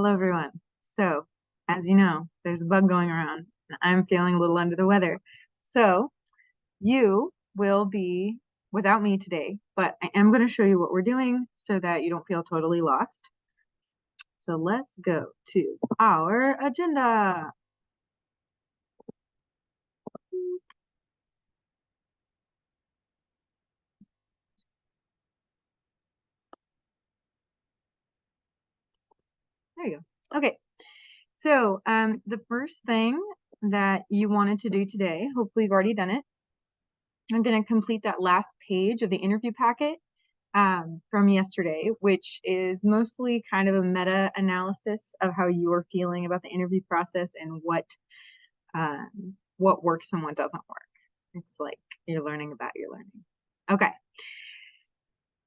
Hello, everyone. So, as you know, there's a bug going around, and I'm feeling a little under the weather. So, you will be without me today, but I am going to show you what we're doing so that you don't feel totally lost. So, let's go to our agenda. There you go. Okay. So, the first thing that you wanted to do today, hopefully you've already done it. I'm going to complete that last page of the interview packet from yesterday, which is mostly kind of a meta-analysis of how you're feeling about the interview process and what works and what doesn't work. It's like you're learning about your learning. Okay.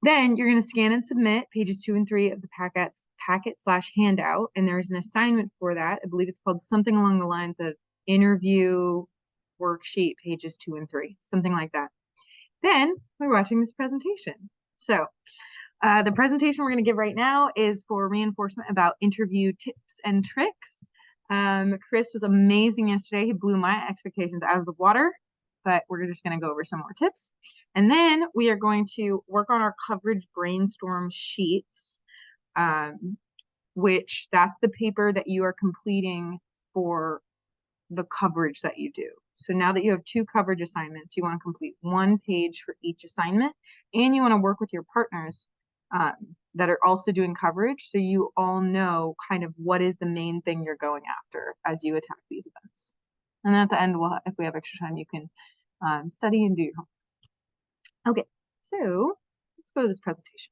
Then you're going to scan and submit pages 2 and 3 of the packet/handout, and there's an assignment for that. I believe it's called something along the lines of interview worksheet pages 2 and 3, something like that. Then we're watching this presentation. So the presentation we're going to give right now is for reinforcement about interview tips and tricks. Chris was amazing yesterday. He blew my expectations out of the water, but we're just going to go over some more tips. And then we are going to work on our coverage brainstorm sheets, which that's the paper that you are completing for the coverage that you do. So now that you have 2 coverage assignments, you want to complete 1 page for each assignment, and you want to work with your partners that are also doing coverage, so you all know kind of what is the main thing you're going after as you attack these events. And then at the end, if we have extra time, you can study and do your homework. Okay, so let's go to this presentation.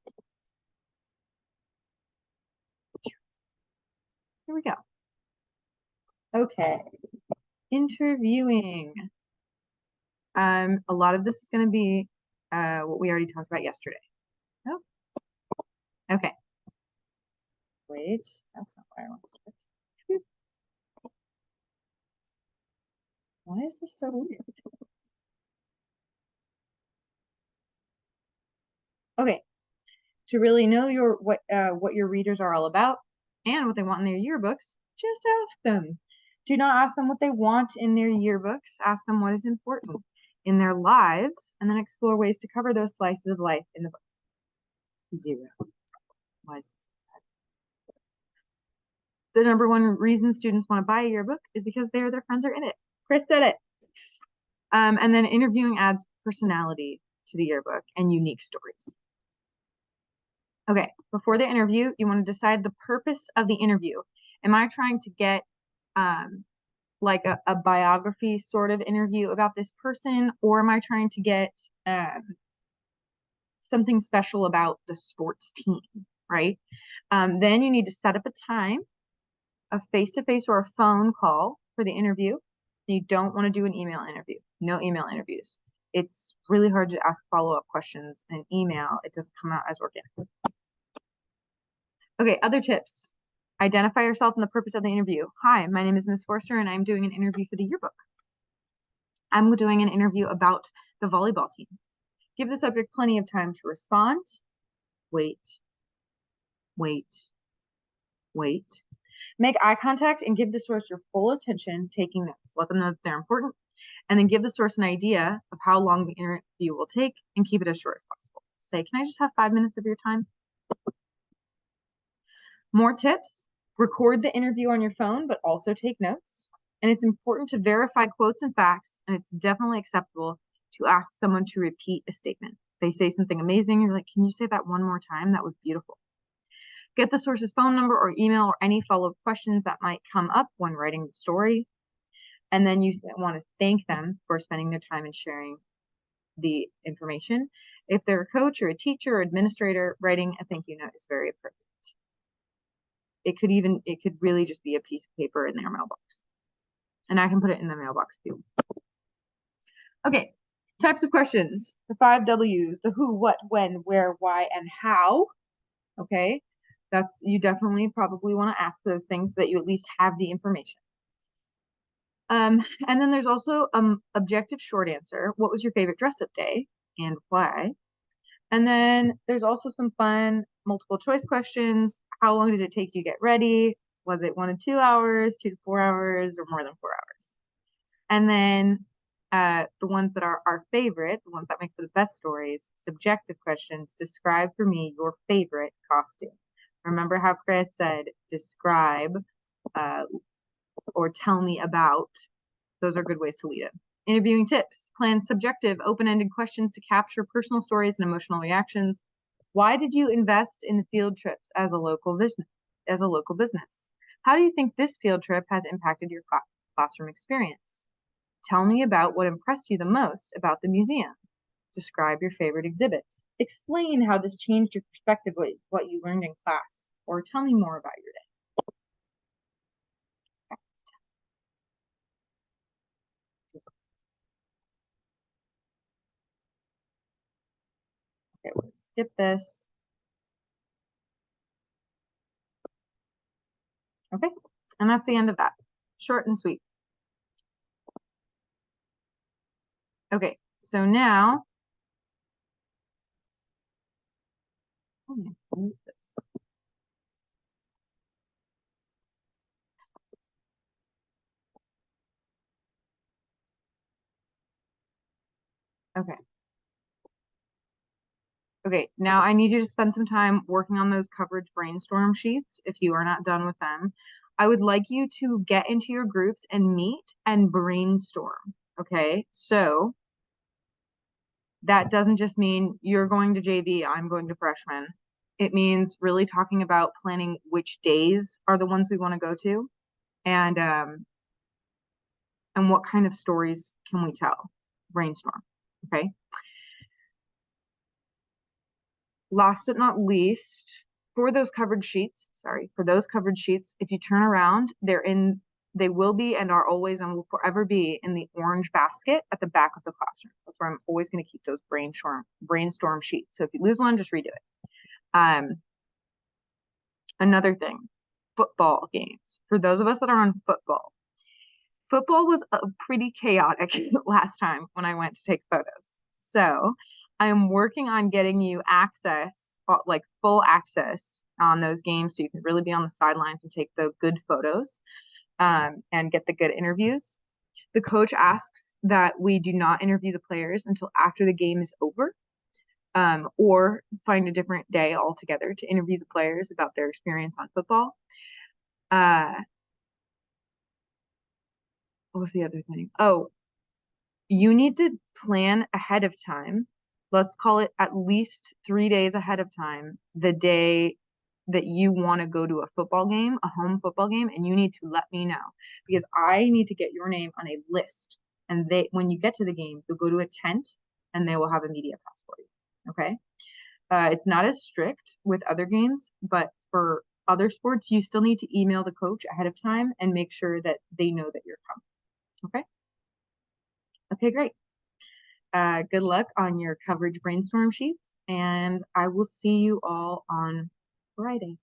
Here we go. Okay, interviewing. A lot of this is going to be what we already talked about yesterday. Oh, okay. Wait, that's not where I want to start. Why is this so weird? Okay, to really know what your readers are all about and what they want in their yearbooks, just ask them. Do not ask them what they want in their yearbooks. Ask them what is important in their lives, and then explore ways to cover those slices of life in the book. 0. Why is this bad? The number one reason students want to buy a yearbook is because their friends are in it. Chris said it. And then interviewing adds personality to the yearbook and unique stories. Okay, before the interview, you want to decide the purpose of the interview. Am I trying to get like a biography sort of interview about this person, or am I trying to get something special about the sports team, right? Then you need to set up a time, a face-to-face or a phone call for the interview. You don't want to do an email interview. No email interviews. It's really hard to ask follow-up questions in an email. It doesn't come out as organic. Okay, other tips. Identify yourself and the purpose of the interview. Hi, my name is Ms. Forster, and I'm doing an interview for the yearbook. I'm doing an interview about the volleyball team. Give the subject plenty of time to respond. Wait. Make eye contact and give the source your full attention, taking notes. Let them know that they're important, and then give the source an idea of how long the interview will take and keep it as short as possible. Say, can I just have 5 minutes of your time? More tips. Record the interview on your phone, but also take notes. And it's important to verify quotes and facts, and it's definitely acceptable to ask someone to repeat a statement. They say something amazing, you're like, can you say that one more time? That was beautiful. Get the source's phone number or email or any follow-up questions that might come up when writing the story. And then you want to thank them for spending their time and sharing the information. If they're a coach or a teacher or administrator, writing a thank you note is very appropriate. It could really just be a piece of paper in their mailbox. And I can put it in the mailbox too. Okay, types of questions. The 5 W's, the who, what, when, where, why, and how. Okay, you definitely probably want to ask those things so that you at least have the information. And then there's also objective short answer. What was your favorite dress-up day and why? And then there's also some fun multiple choice questions. How long did it take you to get ready? Was it 1 to 2 hours, 2 to 4 hours, or more than 4 hours? And then the ones that are our favorite, the ones that make for the best stories, subjective questions. Describe for me your favorite costume. Remember how Chris said describe or tell me about. Those are good ways to lead it. Interviewing tips. Plan subjective, open-ended questions to capture personal stories and emotional reactions. Why did you invest in the field trips as a local business? How do you think this field trip has impacted your classroom experience? Tell me about what impressed you the most about the museum. Describe your favorite exhibit. Explain how this changed your perspective of what you learned in class, or tell me more about your day. Okay, we'll skip this. Okay, and that's the end of that. Short and sweet. Okay, so now, move this. Okay. Okay, now I need you to spend some time working on those coverage brainstorm sheets if you are not done with them. I would like you to get into your groups and meet and brainstorm. Okay, so that doesn't just mean you're going to JV, I'm going to freshman. It means really talking about planning which days are the ones we want to go to and what kind of stories can we tell. Brainstorm. Okay. Last but not least, for those coverage sheets, if you turn around, they will be and are always and will forever be in the orange basket at the back of the classroom. That's where I'm always going to keep those brainstorm sheets. So if you lose one, just redo it. Another thing, football games. For those of us that are on football was pretty chaotic last time when I went to take photos. So I'm working on getting you access, like full access on those games so you can really be on the sidelines and take the good photos and get the good interviews. The coach asks that we do not interview the players until after the game is over, or find a different day altogether to interview the players about their experience on football. What was the other thing? Oh, you need to plan ahead of time. Let's call it at least 3 days ahead of time, the day that you want to go to a football game, a home football game, and you need to let me know because I need to get your name on a list. And when you get to the game, you'll go to a tent and they will have a media pass for you. Okay. It's not as strict with other games, but for other sports, you still need to email the coach ahead of time and make sure that they know that you're coming. Okay. Okay, great. Good luck on your coverage brainstorm sheets, and I will see you all on Friday.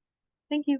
Thank you.